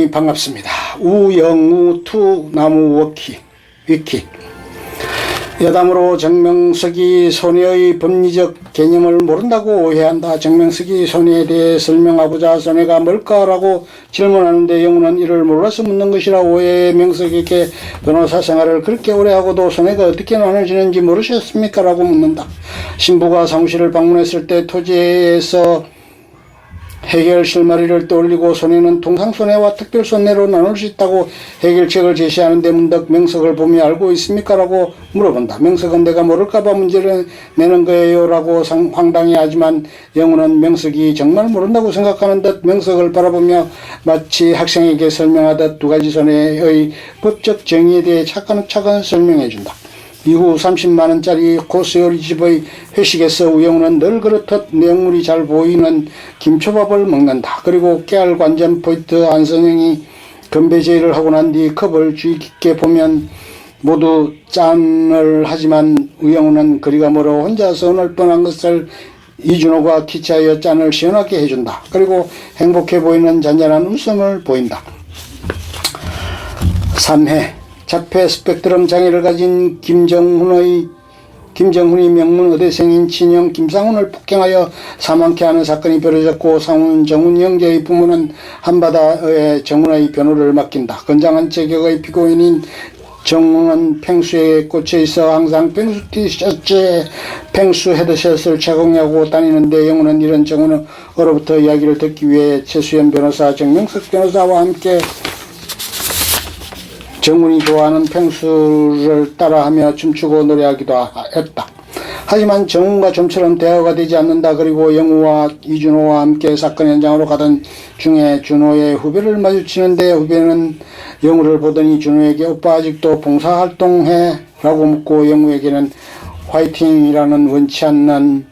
반갑습니다. 우영우 투나무 위키 여담으로 정명석이 손해의 법리적 개념을 모른다고 오해한다. 정명석이 손해에 대해 설명하고자 손해가 뭘까라고 질문하는데 영우는 이를 몰라서 묻는 것이라 오해해. 명석에게 변호사 생활을 그렇게 오래 하고도 손해가 어떻게 나눠지는지 모르셨습니까? 라고 묻는다. 신부가 사무실을 방문했을 때 토지에서 해결 실마리를 떠올리고 손해는 통상손해와 특별손해로 나눌 수 있다고 해결책을 제시하는데 문득 명석을 보며 알고 있습니까? 라고 물어본다. 명석은 내가 모를까봐 문제를 내는 거예요 라고 황당해하지만 영우는 명석이 정말 모른다고 생각하는 듯 명석을 바라보며 마치 학생에게 설명하듯 두 가지 손해의 법적 정의에 대해 차근차근 설명해준다. 이후 30만원짜리 코스 요리집의 회식에서 우영우는 늘 그렇듯 내용물이 잘 보이는 김초밥을 먹는다. 그리고 깨알 관전 포인트 안선영이 건배 제의를 하고 난 뒤 컵을 주의 깊게 보면 모두 짠을 하지만 우영우는 거리가 멀어 혼자서 언을 뻔한 것을 이준호가 키치하여 짠을 시원하게 해준다. 그리고 행복해 보이는 잔잔한 웃음을 보인다. 3회 자폐 스펙트럼 장애를 가진 김정훈이 명문 의대생인 친형 김상훈을 폭행하여 사망케 하는 사건이 벌어졌고 상훈 정훈 형제의 부모는 한바다의 정훈의 변호를 맡긴다. 건장한 체격의 피고인인 정훈은 펭수에 꽂혀있어 항상 펭수 티셔츠에 펭수 헤드셋을 착용하고 다니는데 영훈은 이런 정훈으로부터 이야기를 듣기 위해 최수연 변호사, 정명석 변호사와 함께 정훈이 좋아하는 펭수를 따라하며 춤추고 노래하기도 했다. 하지만 정훈과 좀처럼 대화가 되지 않는다. 그리고 영우와 이준호와 함께 사건 현장으로 가던 중에 준호의 후배를 마주치는데 후배는 영우를 보더니 준호에게 오빠 아직도 봉사활동해? 라고 묻고 영우에게는 화이팅이라는 원치 않는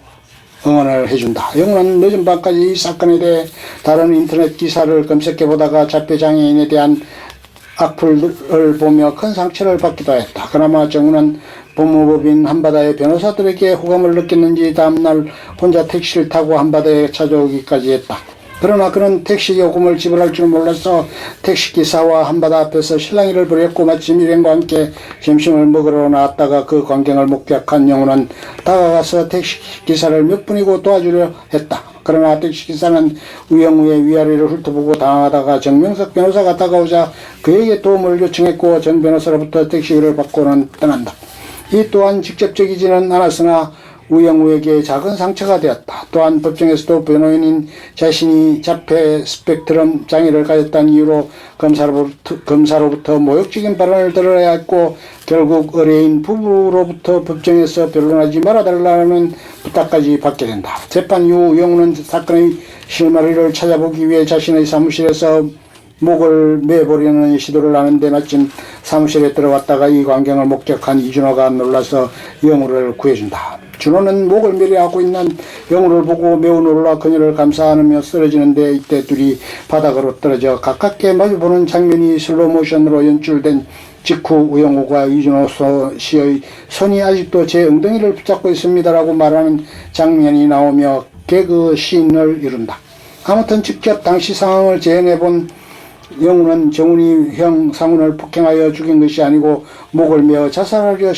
응원을 해준다. 영우는 늦은 밤까지 이 사건에 대해 다른 인터넷 기사를 검색해보다가 자폐장애인에 대한 악플을 보며 큰 상처를 받기도 했다. 그나마 정우는 법무법인 한바다의 변호사들에게 호감을 느꼈는지 다음날 혼자 택시를 타고 한바다에 찾아오기까지 했다. 그러나 그는 택시 요금을 지불할 줄 몰라서 택시기사와 한바다 앞에서 실랑이를 벌였고 마침 일행과 함께 점심을 먹으러 나왔다가 그 광경을 목격한 영우는 다가가서 택시기사를 몇 분이고 도와주려 했다. 그러나 택시기사는 우영우의 위아래를 훑어보고 당황하다가 정명석 변호사가 다가오자 그에게 도움을 요청했고 정 변호사로부터 택시비를 받고는 떠난다. 이 또한 직접적이지는 않았으나 우영우에게 작은 상처가 되었다. 또한 법정에서도 변호인인 자신이 자폐 스펙트럼 장애를 가졌다는 이유로 검사로부터 모욕적인 발언을 들어야 했고 결국 의뢰인 부부로부터 법정에서 변론하지 말아달라는 부탁까지 받게 된다. 재판 이후 우영우는 사건의 실마리를 찾아보기 위해 자신의 사무실에서 목을 매보려는 시도를 하는데 마침 사무실에 들어왔다가 이 광경을 목격한 이준호가 놀라서 영우를 구해준다. 준호는 목을 매려하고 있는 영우를 보고 매우 놀라 그녀를 감싸안으며 쓰러지는데 이때 둘이 바닥으로 떨어져 가깝게 마주보는 장면이 슬로모션으로 연출된 직후 우영우가 이준호 씨의 손이 아직도 제 엉덩이를 붙잡고 있습니다라고 말하는 장면이 나오며 개그 씬을 이룬다. 아무튼 직접 당시 상황을 재현해본 영우는 정훈이 형 상훈을 폭행하여 죽인 것이 아니고 목을 메어 자살하려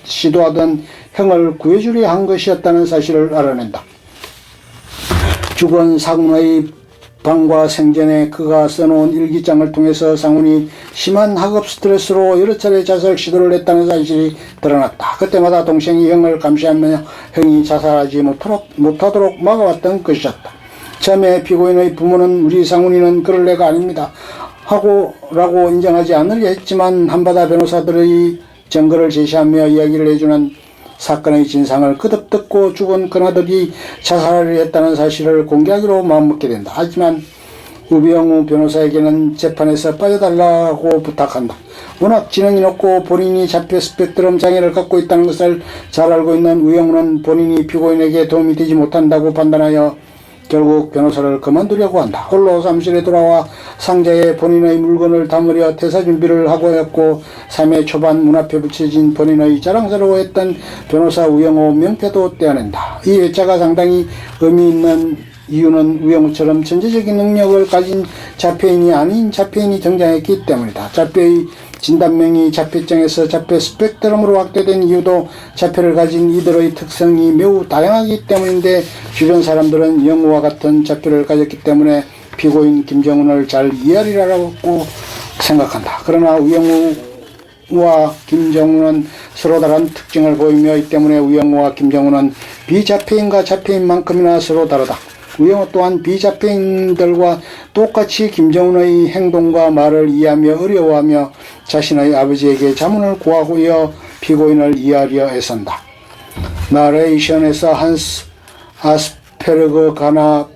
시도하던 형을 구해주려 한 것이었다는 사실을 알아낸다. 죽은 상훈의 방과 생전에 그가 써놓은 일기장을 통해서 상훈이 심한 학업 스트레스로 여러 차례 자살 시도를 했다는 사실이 드러났다. 그때마다 동생이 형을 감시하며 형이 자살하지 못하도록 막아왔던 것이었다. 처음에 피고인의 부모는 우리 상훈이는 그럴 애가 아닙니다 라고 인정하지 않으려 했지만 한바다 변호사들의 증거를 제시하며 이야기를 해주는 사건의 진상을 거듭 듣고 죽은 그나들이 자살하려 했다는 사실을 공개하기로 마음먹게 된다. 하지만 우영우 변호사에게는 재판에서 빠져달라고 부탁한다. 워낙 지능이 높고 본인이 자폐 스펙트럼 장애를 갖고 있다는 것을 잘 알고 있는 우영우는 본인이 피고인에게 도움이 되지 못한다고 판단하여 결국 변호사를 그만두려고 한다. 홀로 사무실에 돌아와 상자에 본인의 물건을 담으려 퇴사 준비를 하고 했고 3회 초반 문 앞에 붙여진 본인의 자랑스러워했던 변호사 우영우 명패도 떼어낸다. 이 회차가 상당히 의미 있는 이유는 우영우처럼 천재적인 능력을 가진 자폐인이 아닌 자폐인이 등장했기 때문이다. 자폐의 진단명이 자폐증에서 자폐 스펙트럼으로 확대된 이유도 자폐를 가진 이들의 특성이 매우 다양하기 때문인데, 주변 사람들은 영우와 같은 자폐를 가졌기 때문에 피고인 김정은을 잘 이해하리라고 생각한다. 그러나 우영우와 김정은은 서로 다른 특징을 보이며, 이 때문에 우영우와 김정은은 비자폐인과 자폐인만큼이나 서로 다르다. 우영우 또한 비자폐인들과 똑같이 김정은의 행동과 말을 이해하며 어려워하며 자신의 아버지에게 자문을 구하고 이어 피고인을 이해하려 애쓴다. 나레이션에서 한스 아스페르거 가나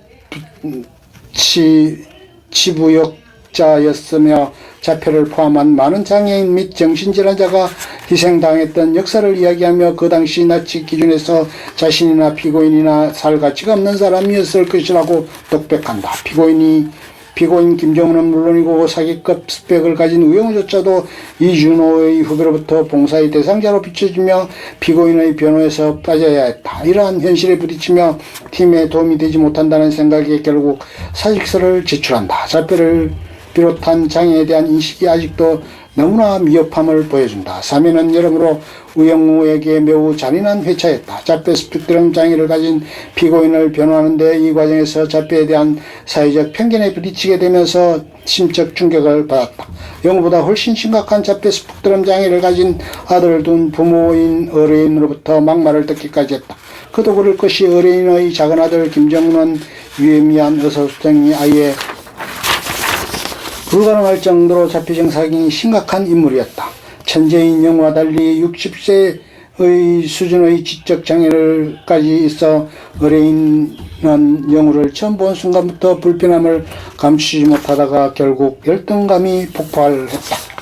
치부역자였으며 자폐를 포함한 많은 장애인 및 정신질환자가 희생당했던 역사를 이야기하며 그 당시 나치 기준에서 자신이나 피고인이나 살 가치가 없는 사람이었을 것이라고 독백한다. 피고인 김정은은 물론이고 사기급 스펙을 가진 우영우조차도 이준호의 후배로부터 봉사의 대상자로 비춰지며 피고인의 변호에서 빠져야 했다. 이러한 현실에 부딪히며 팀에 도움이 되지 못한다는 생각에 결국 사직서를 제출한다. 자폐를 비롯한 장애에 대한 인식이 아직도 너무나 미흡함을 보여준다. 사면은 여러모로 우영우에게 매우 잔인한 회차였다. 자폐 스펙트럼 장애를 가진 피고인을 변호하는데 이 과정에서 자폐에 대한 사회적 편견에 부딪히게 되면서 심적 충격을 받았다. 영우보다 훨씬 심각한 자폐 스펙트럼 장애를 가진 아들을 둔 부모인 의뢰인으로부터 막말을 듣기까지 했다. 그도 그럴 것이 의뢰인의 작은아들 김정은은 유의미한 의사소통이 아예 불가능할 정도로 자폐증 사기이 심각한 인물이었다. 천재인 영우와 달리 60세의 수준의 지적 장애를까지 있어 의뢰인은 영우를 처음 본 순간부터 불편함을 감추지 못하다가 결국 열등감이 폭발했다.